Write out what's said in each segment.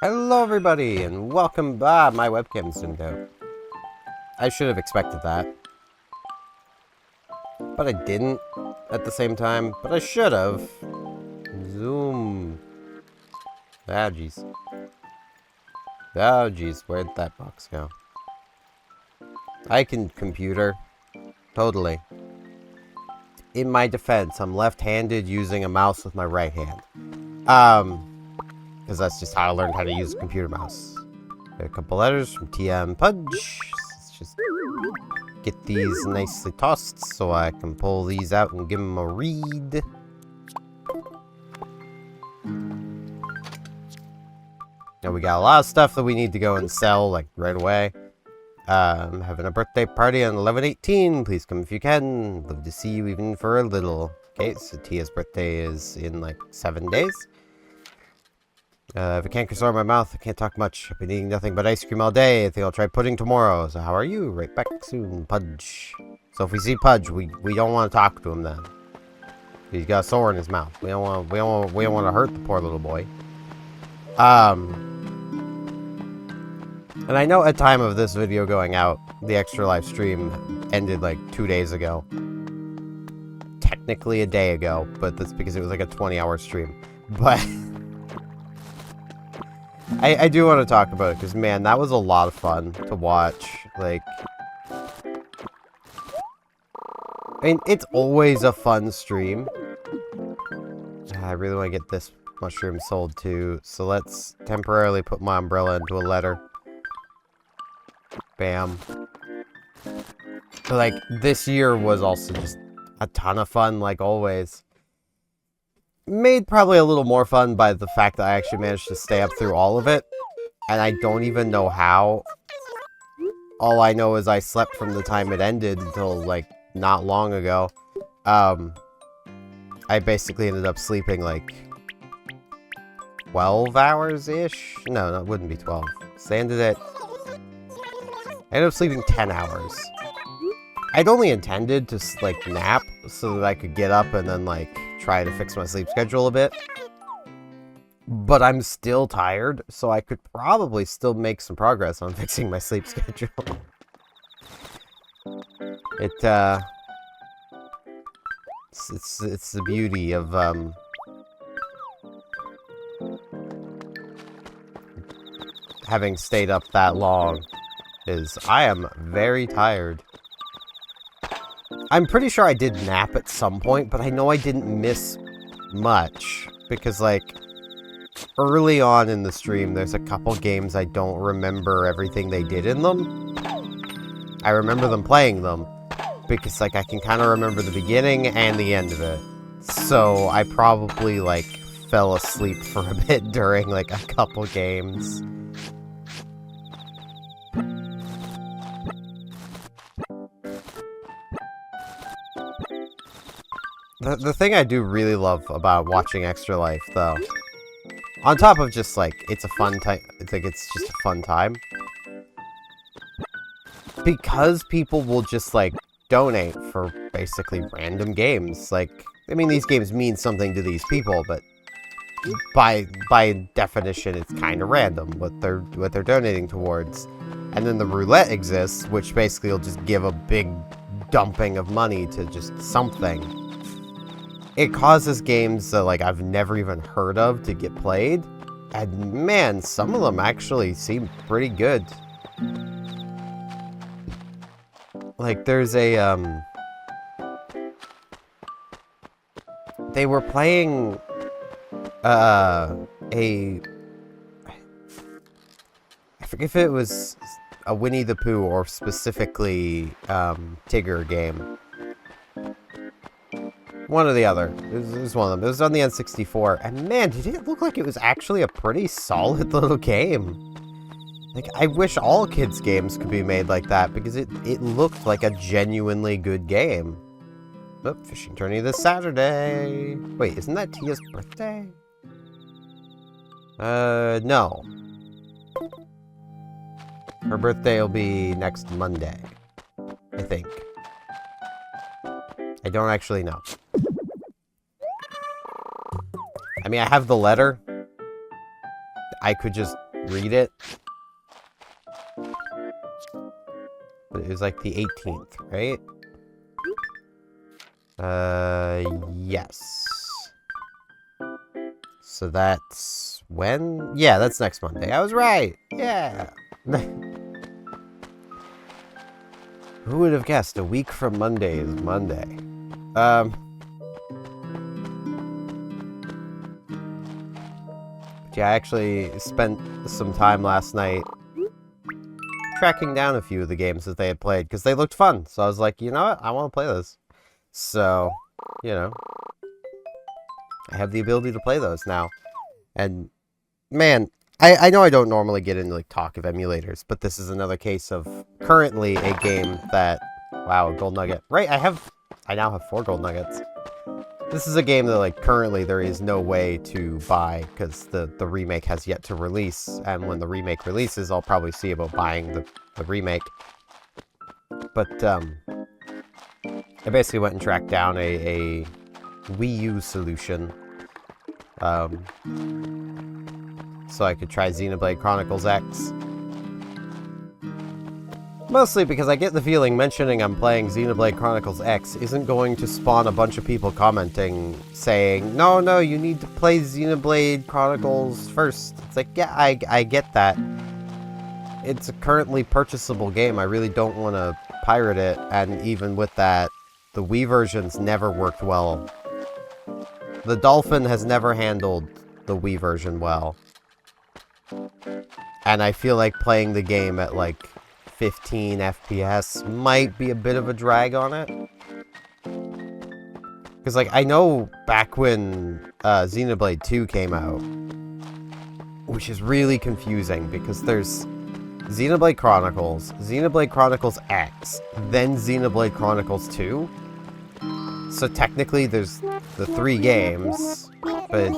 Hello everybody, and welcome back. My webcam's zoomed out. I should have expected that. But I didn't at the same time, but I should have. Zoom. Ah, jeez. Oh, jeez, where'd that box go? I can computer. Totally. In my defense, I'm left-handed using a mouse with my right hand. Because that's just how I learned how to use a computer mouse. Got a couple letters from TM Pudge. Let's just get these nicely tossed so I can pull these out and give them a read. Now we got a lot of stuff that we need to go and sell, like, right away. I'm having a birthday party on 11/18. Please come if you can. Love to see you even for a little. Okay, so Tia's birthday is in, like, 7 days. If I can't control my mouth, I can't talk much. I've been eating nothing but ice cream all day. I think I'll try pudding tomorrow. So how are you? Right back soon, Pudge. So if we see Pudge, we don't want to talk to him then. He's got a sore in his mouth. We don't want to hurt the poor little boy. And I know at time of this video going out, the Extra Life stream ended like 2 days ago. Technically a day ago, but that's because it was like a 20-hour stream. But I do want to talk about it, because, man, that was a lot of fun to watch. Like, I mean, it's always a fun stream. I really want to get this mushroom sold, too. So let's temporarily put my umbrella into a letter. Bam. So, like, this year was also just a ton of fun, like always. Made probably a little more fun by the fact that I actually managed to stay up through all of it. And I don't even know how. All I know is I slept from the time it ended until, like, not long ago. I basically ended up sleeping, like, 12 hours-ish? No, it wouldn't be 12. So I ended up sleeping 10 hours. I'd only intended to, like, nap so that I could get up and then, like, try to fix my sleep schedule a bit. But I'm still tired, so I could probably still make some progress on fixing my sleep schedule. It's the beauty of, having stayed up that long, is I am very tired. I'm pretty sure I did nap at some point, but I know I didn't miss much, because, like, early on in the stream, there's a couple games I don't remember everything they did in them. I remember them playing them, because, like, I can kind of remember the beginning and the end of it. So I probably, like, fell asleep for a bit during, like, a couple games. The thing I do really love about watching Extra Life, though, on top of just, like, it's a fun time, it's just a fun time, because people will just, like, donate for basically random games. Like, I mean, these games mean something to these people, but by definition, it's kind of random what they're donating towards. And then the roulette exists, which basically will just give a big dumping of money to just something. It causes games that, like, I've never even heard of to get played. And, man, some of them actually seem pretty good. Like, there's a, they were playing, I forget if it was a Winnie the Pooh or specifically, Tigger game. One or the other. It was one of them. It was on the N64. And man, did it look like it was actually a pretty solid little game. Like, I wish all kids' games could be made like that, because it looked like a genuinely good game. Oh, fishing tourney this Saturday. Wait, isn't that Tia's birthday? No. Her birthday will be next Monday, I think. I don't actually know. I mean, I have the letter. I could just read it. But it was like the 18th, right? Yes. So that's when? Yeah, that's next Monday. I was right. Yeah. Who would have guessed a week from Monday is Monday? Yeah, I actually spent some time last night tracking down a few of the games that they had played because they looked fun. So I was like, you know what? I want to play this. So, you know, I have the ability to play those now. And man, I know I don't normally get into like talk of emulators, but this is another case of currently a game that, wow, a gold nugget. Right, I now have 4 gold nuggets. This is a game that, like, currently there is no way to buy because the remake has yet to release, and when the remake releases, I'll probably see about buying the remake. But, I basically went and tracked down a Wii U solution, so I could try Xenoblade Chronicles X. Mostly because I get the feeling mentioning I'm playing Xenoblade Chronicles X isn't going to spawn a bunch of people commenting, saying, no, you need to play Xenoblade Chronicles first. It's like, yeah, I get that. It's a currently purchasable game. I really don't want to pirate it, and even with that, the Wii version's never worked well. The Dolphin has never handled the Wii version well. And I feel like playing the game at, like, 15 FPS might be a bit of a drag on it. Because, like, I know back when Xenoblade 2 came out, which is really confusing because there's Xenoblade Chronicles X, then Xenoblade Chronicles 2. So technically there's the 3 games, but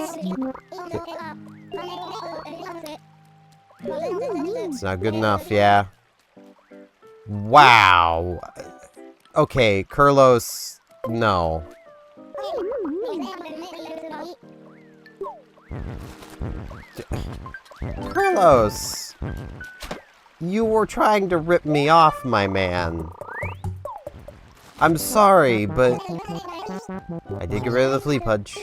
it's not good enough, yeah. Wow. Okay, Kurlos, no. Kurlos! You were trying to rip me off, my man. I'm sorry, but I did get rid of the flea pudge.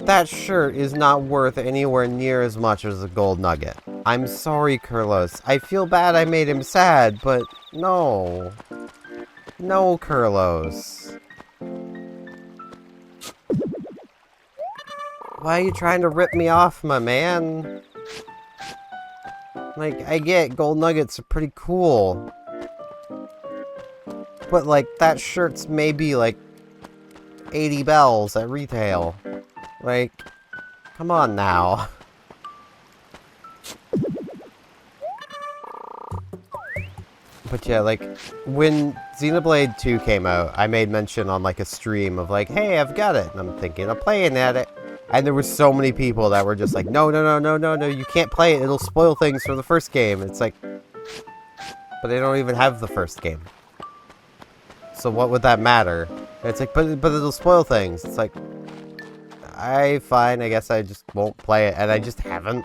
That shirt is not worth anywhere near as much as a gold nugget. I'm sorry, Kurlos. I feel bad I made him sad, but no. No, Kurlos. Why are you trying to rip me off, my man? Like, I get gold nuggets are pretty cool. But, like, that shirt's maybe, like, 80 bells at retail. Like, come on now. But yeah, like, when Xenoblade 2 came out, I made mention on, like, a stream of, like, hey, I've got it. And I'm thinking of playing at it. And there were so many people that were just like, no, you can't play it. It'll spoil things for the first game. It's like, but they don't even have the first game. So what would that matter? It's like, but it'll spoil things. It's like, fine, I guess I just won't play it. And I just haven't.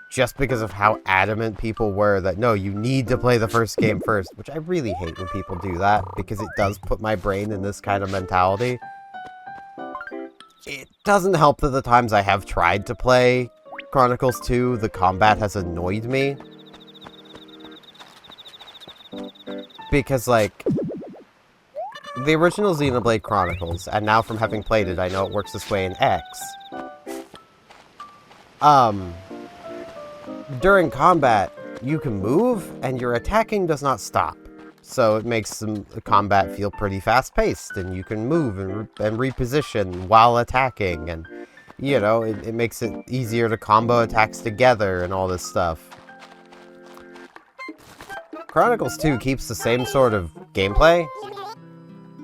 Just because of how adamant people were that, no, you need to play the first game first. Which I really hate when people do that, because it does put my brain in this kind of mentality. It doesn't help that the times I have tried to play Chronicles 2, the combat has annoyed me. Because, like, the original Xenoblade Chronicles, and now from having played it, I know it works this way in X. During combat, you can move, and your attacking does not stop. So it makes the combat feel pretty fast-paced, and you can move and reposition while attacking, and, you know, it makes it easier to combo attacks together and all this stuff. Chronicles 2 keeps the same sort of gameplay,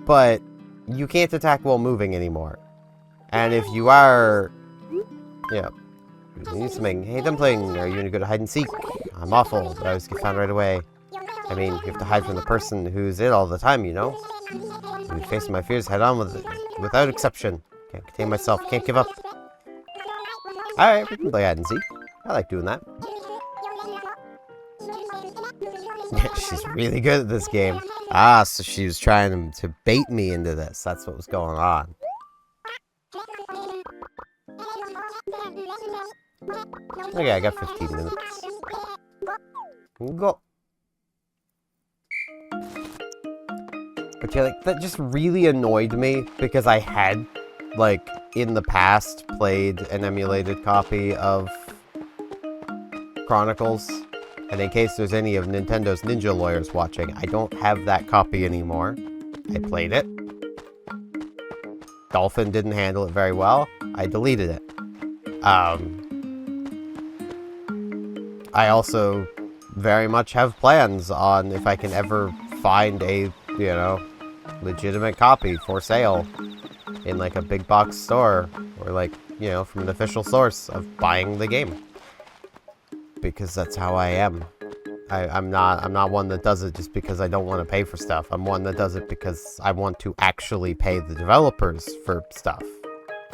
but you can't attack while moving anymore. And if you are... Yeah. You need something. Hey, Dumpling, are you gonna go to hide and seek? I'm awful, but I always get found right away. I mean, you have to hide from the person who's it all the time, you know? I'm facing my fears head on without exception. Can't contain myself, can't give up. Alright, we can play hide and seek. I like doing that. She's really good at this game. Ah, so she was trying to bait me into this. That's what was going on. Okay, I got 15 minutes. Go. But yeah, like, that just really annoyed me because I had, like, in the past played an emulated copy of Chronicles. And in case there's any of Nintendo's Ninja Lawyers watching, I don't have that copy anymore. I played it. Dolphin didn't handle it very well. I deleted it. I also very much have plans on if I can ever find a, you know, legitimate copy for sale in like a big box store or like, you know, from an official source of buying the game. Because that's how I am. I'm not one that does it just because I don't want to pay for stuff. I'm one that does it because I want to actually pay the developers for stuff.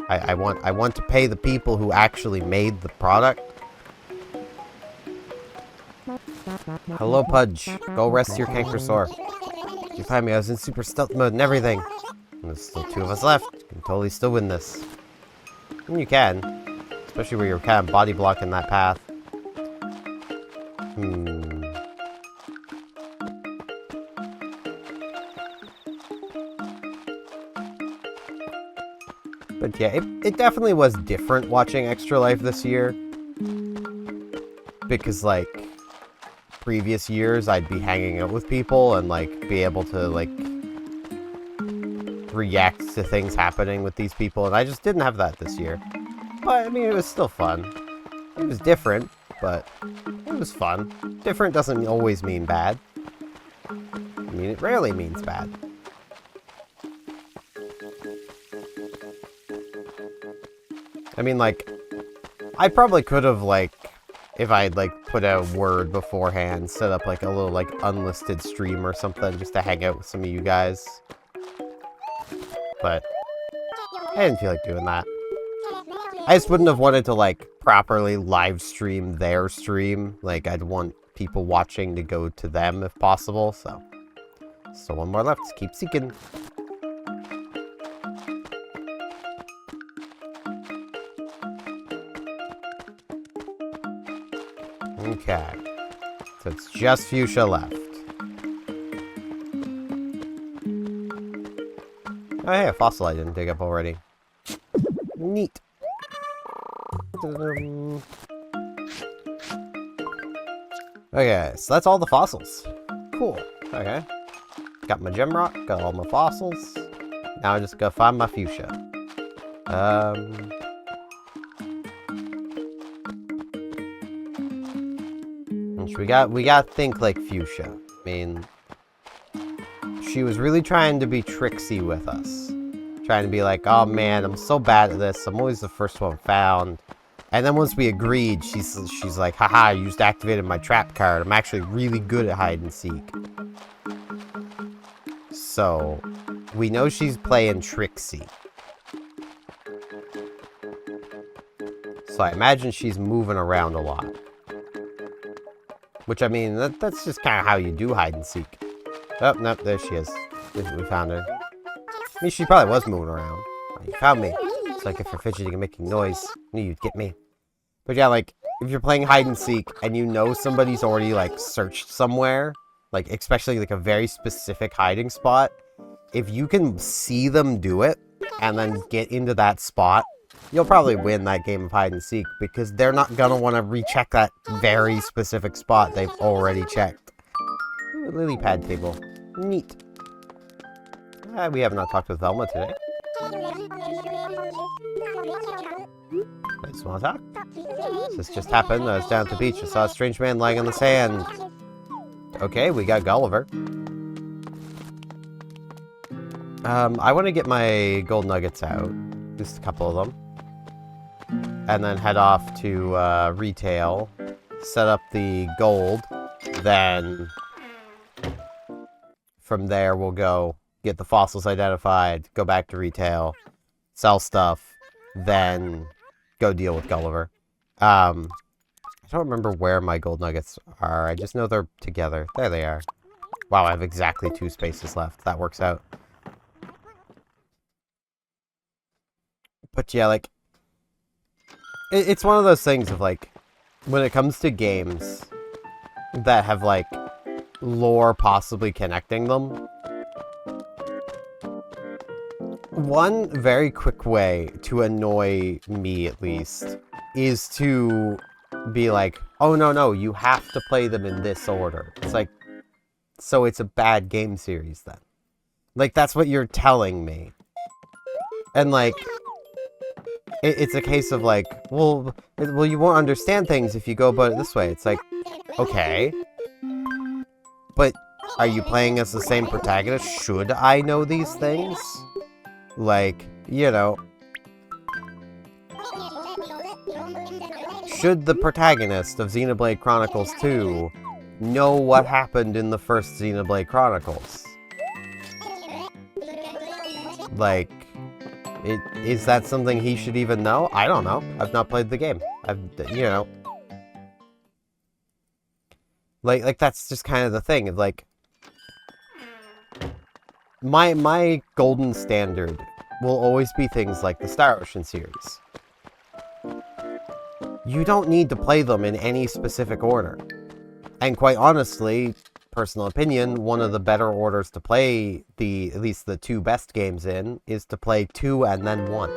I want to pay the people who actually made the product. Hello, Pudge. Go rest your canker sore. You find me, I was in super stealth mode and everything. And there's still 2 of us left. You can totally still win this. And you can. Especially where you're kind of body blocking that path. But yeah, it definitely was different watching Extra Life this year. Because, like, previous years I'd be hanging out with people and, like, be able to, like, react to things happening with these people. And I just didn't have that this year. But, I mean, it was still fun. It was different, but it was fun. Different doesn't always mean bad. I mean, it rarely means bad. I mean, like, I probably could have, like, if I had, like, put out a word beforehand, set up, like, a little, like, unlisted stream or something just to hang out with some of you guys. But I didn't feel like doing that. I just wouldn't have wanted to, like, properly live stream their stream. Like, I'd want people watching to go to them if possible, so. Still one more left. Let's keep seeking. Okay. So it's just Fuchsia left. Oh, hey, a fossil I didn't dig up already. Neat. Okay, so that's all the fossils. Cool. Okay. Got my gem rock, got all my fossils. Now I just gotta find my fuchsia. Which we gotta think like fuchsia. I mean, she was really trying to be tricksy with us. Trying to be like, oh man, I'm so bad at this. I'm always the first one found. And then once we agreed, she's like, haha, you just activated my trap card. I'm actually really good at hide and seek. So, we know she's playing tricksy. So I imagine she's moving around a lot. Which, I mean, that's just kind of how you do hide and seek. Oh, nope, there she is. We found her. I mean, she probably was moving around. You found me. It's like if you're fidgeting and making noise, I knew you'd get me. But yeah, like, if you're playing hide and seek and you know somebody's already, like, searched somewhere, like, especially, like, a very specific hiding spot, if you can see them do it and then get into that spot, you'll probably win that game of hide and seek because they're not gonna want to recheck that very specific spot they've already checked. Ooh, lily pad table. Neat. We have not talked with Velma today. Nice small talk. This just happened. I was down at the beach. I saw a strange man lying on the sand. Okay, we got Gulliver. I want to get my gold nuggets out. Just a couple of them. And then head off to retail. Set up the gold. Then from there we'll go get the fossils identified. Go back to retail. Sell stuff. Then go deal with Gulliver. I don't remember where my gold nuggets are. I just know they're together. There they are. Wow, I have exactly 2 spaces left. That works out. But yeah, like, it's one of those things of, like, when it comes to games that have, like, lore possibly connecting them, one very quick way to annoy me, at least, is to be like, oh, no, you have to play them in this order. It's like, so it's a bad game series, then. Like, that's what you're telling me. And, like, it's a case of, like, well, you won't understand things if you go about it this way. It's like, okay. But are you playing as the same protagonist? Should I know these things? Like, you know. Should the protagonist of Xenoblade Chronicles 2 know what happened in the first Xenoblade Chronicles? Like, is that something he should even know? I don't know. I've not played the game. You know. Like that's just kind of the thing. Like, my golden standard will always be things like the Star Ocean series. You don't need to play them in any specific order. And quite honestly, personal opinion, one of the better orders to play at least the 2 best games in is to play 2 and then 1.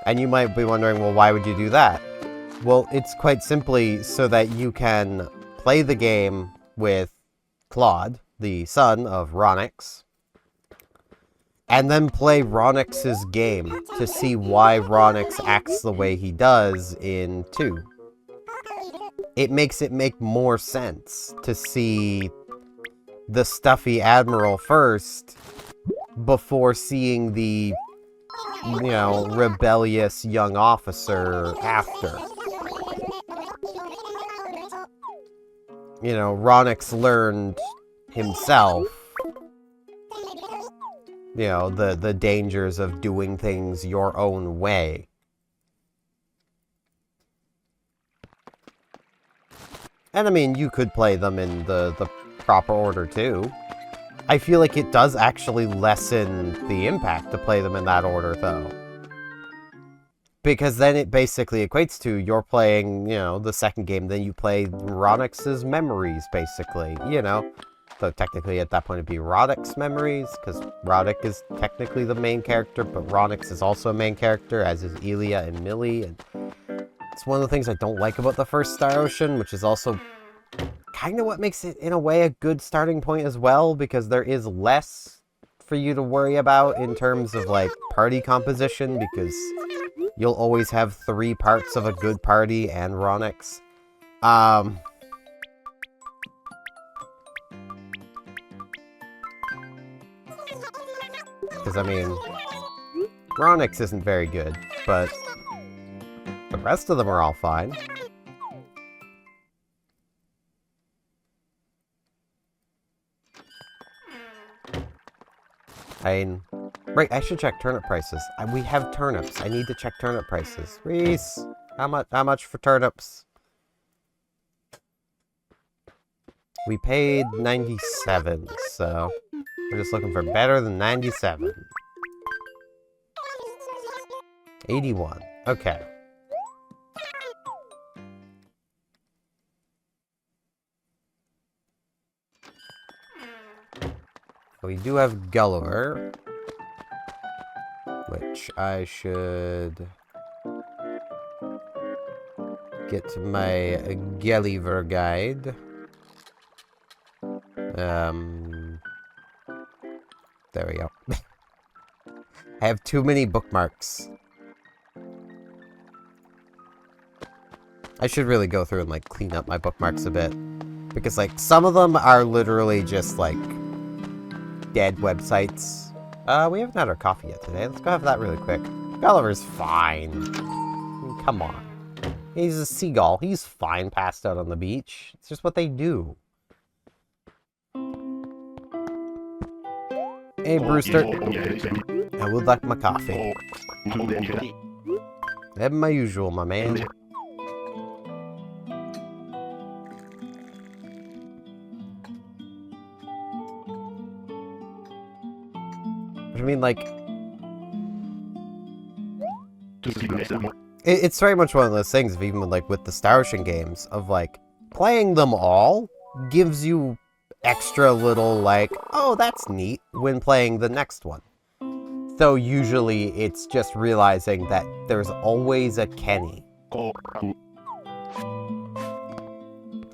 And you might be wondering, well, why would you do that? Well, it's quite simply so that you can play the game with Claude, the son of Ronix, and then play Ronix's game to see why Ronix acts the way he does in 2. It makes it make more sense to see the stuffy admiral first before seeing the, you know, rebellious young officer after. You know, Ronix learned himself, you know, the dangers of doing things your own way. And I mean, you could play them in the proper order too. I feel like it does actually lessen the impact to play them in that order though. Because then it basically equates to you're playing, you know, the second game, then you play Ronix's memories, basically, you know. Though technically at that point it'd be Roddick's memories, because Roddick is technically the main character, but Ronix is also a main character, as is Elia and Millie, and it's one of the things I don't like about the first Star Ocean, which is also kind of what makes it, in a way, a good starting point as well, because there is less for you to worry about in terms of, like, party composition, because you'll always have 3 parts of a good party and Ronix. Because, I mean, Ronix isn't very good, but the rest of them are all fine. I mean, right, I should check turnip prices. We have turnips. I need to check turnip prices. Reese, how much for turnips? We paid 97, so we're just looking for better than 97. 81. Okay. We do have Gulliver, which I should get to my Gulliver guide. There we go. I have too many bookmarks. I should really go through and, like, clean up my bookmarks a bit. Because, like, some of them are literally just, like, dead websites. We haven't had our coffee yet today. Let's go have that really quick. Gulliver's fine. I mean, come on. He's a seagull. He's fine passed out on the beach. It's just what they do. Hey, Brewster. I would like my coffee. Have my usual, my man. I mean, like... It's very much one of those things, even with the Star Ocean games, of, like, playing them all gives you extra little, like, oh, that's neat, when playing the next one. Though usually it's just realizing that there's always a Kenny. The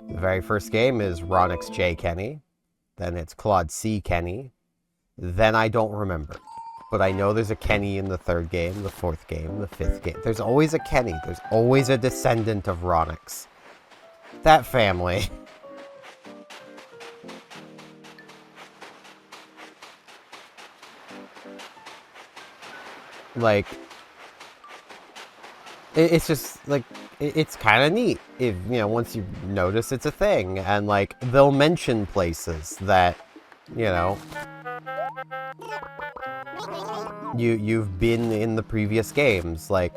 very first game is Ronix J. Kenny, then it's Claude C. Kenny, then I don't remember. But I know there's a Kenny in the third game, the fourth game, the fifth game. There's always a Kenny. There's always a descendant of Ronix. That family. Like, it's just, like, it's kind of neat if, you know, once you notice it's a thing. And, like, they'll mention places that, you know, you've been in the previous games. Like,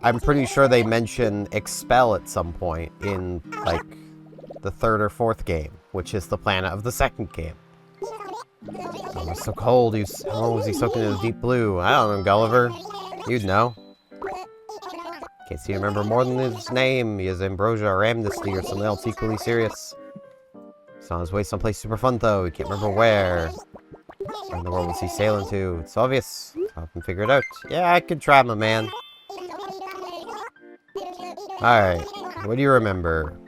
I'm pretty sure they mention Expel at some point in, like, the third or fourth game, which is the planet of the second game. Oh, it's so cold. How long was he soaking in the deep blue? I don't know, Gulliver. You'd know. Can't seem to remember more than his name. He is Ambrosia or Amnesty or something else equally serious. He's on his way someplace super fun, though. He can't remember where. Where in the world was he sailing to? It's obvious. I can figure it out. Yeah, I could try, my man. Alright. What do you remember?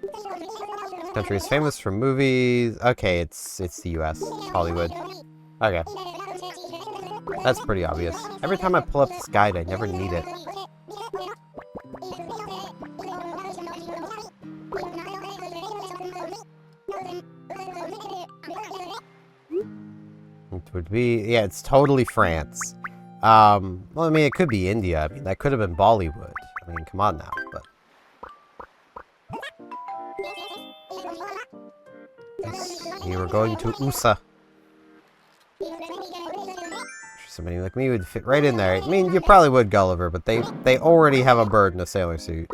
This country is famous for movies. Okay, it's the US. Hollywood. Okay. That's pretty obvious. Every time I pull up this guide, I never need it. It would be... yeah, it's totally France. Well, I mean, it could be India. I mean, that could have been Bollywood. I mean, come on now, but... yes, you were going to USA. Somebody like me would fit right in there. I mean, you probably would, Gulliver, but they already have a bird in a sailor suit.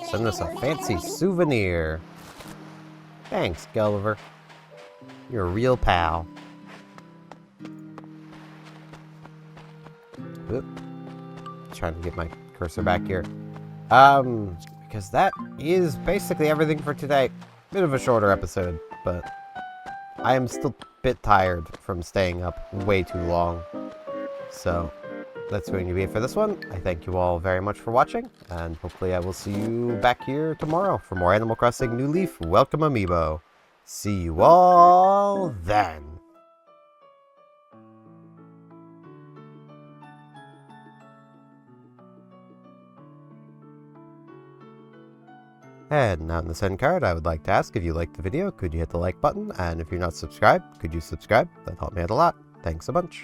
Send us a fancy souvenir. Thanks, Gulliver. You're a real pal. Oop. Trying to get my cursor back here. Because that is basically everything for today. Bit of a shorter episode, but I am still a bit tired from staying up way too long. So that's going to be it for this one. I thank you all very much for watching, and hopefully I will see you back here tomorrow for more Animal Crossing New Leaf Welcome Amiibo. See you all then. And now in this end card, I would like to ask, if you liked the video, could you hit the like button? And if you're not subscribed, could you subscribe? That'd help me out a lot. Thanks a bunch.